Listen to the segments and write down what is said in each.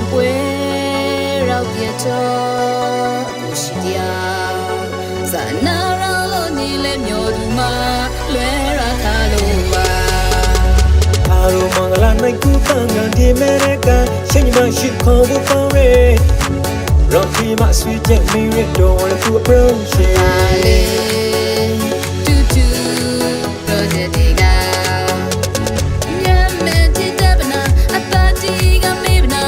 ပွဲရောက်ပြတော့ကိုရှိတရားဇာနာရောလို့နေလဲမျိုးသူမှာလွဲရခါလို့ပါအာရုံမင်္ဂလာနိုင်ကူတန်ကန်ဒီမဲရကန်ရှင်ညီမရှိခေါ်ဖို့ကောင်းရဲရော်တီမဆွေးချက်မင်းရတော့ဝလူအပရောင်းရှေတူတူတော့တဲ့ဒီကညမဲတီတပနာအတာတီကမေးပနာ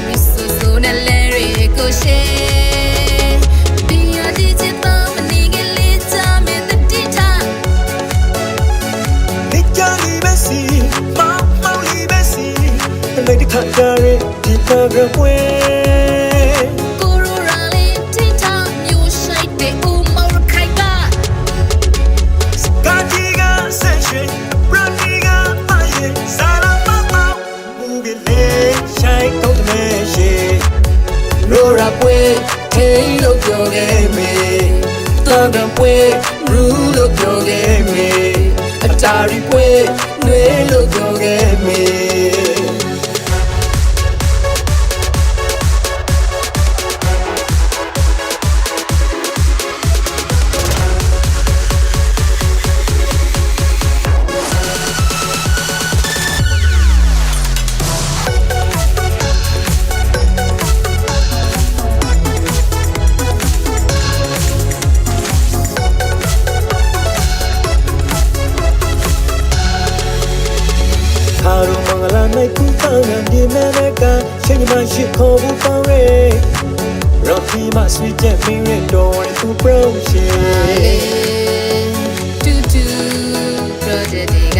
မစ်ဆူဆူနဲ့လဲရီကိုရှေဒီရဒီချစ်တော့မနေကလေးချမဲတတိထား ဒီကြလီမစီမောင်လီမစီလိုက်တခါကြရဲဒီပါဂရပွဲပွဲထိန်လို့ပြောခဲ့မေတန်တပွဲရူးလို့ပြောခဲ့မေအတာရီပွဲနှွေးလို့ပြောခဲ့မေအာရုံမင်္ဂလာနိုင်ကူတန်ကန်ဒီမဲရကန်ရှင်ညီမရှိခေါ်ဖို့ကောင်းရဲရော်တီမဆွေးချက်မင်းရတော့ဝလူအပရောင်းရှေတူတူတော့တဲ့ဒီက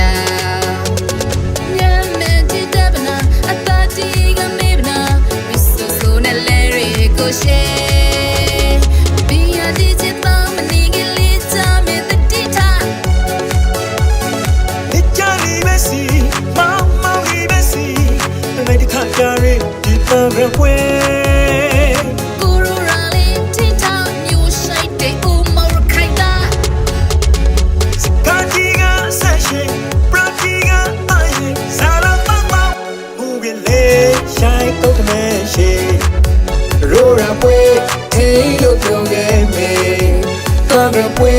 ညမဲတီတပနာအတာတီကမေးပနာမစ်ဆူဆူနဲ့လဲရီကိုရှေဒီရဒီချစ်တော့မနေကလေးချမဲတတိထား ဒီကြလီမစီမောင်လီမစီလိုက်တခါကြရဲဒီပါဂရပွဲကိုရိုရာလေးထိထောင်မျိုးရှိုက်တဲ့ဦးမော်ခိုင်တာကာတီကဆက်ရှိပရာတီကပါယေဇာလာမောင်ဘူဘီလေရှိုင်းကုတ်မဲရှိရိုရာပွဲထိလို့ပြောခဲ့မေတန်ကြပွဲ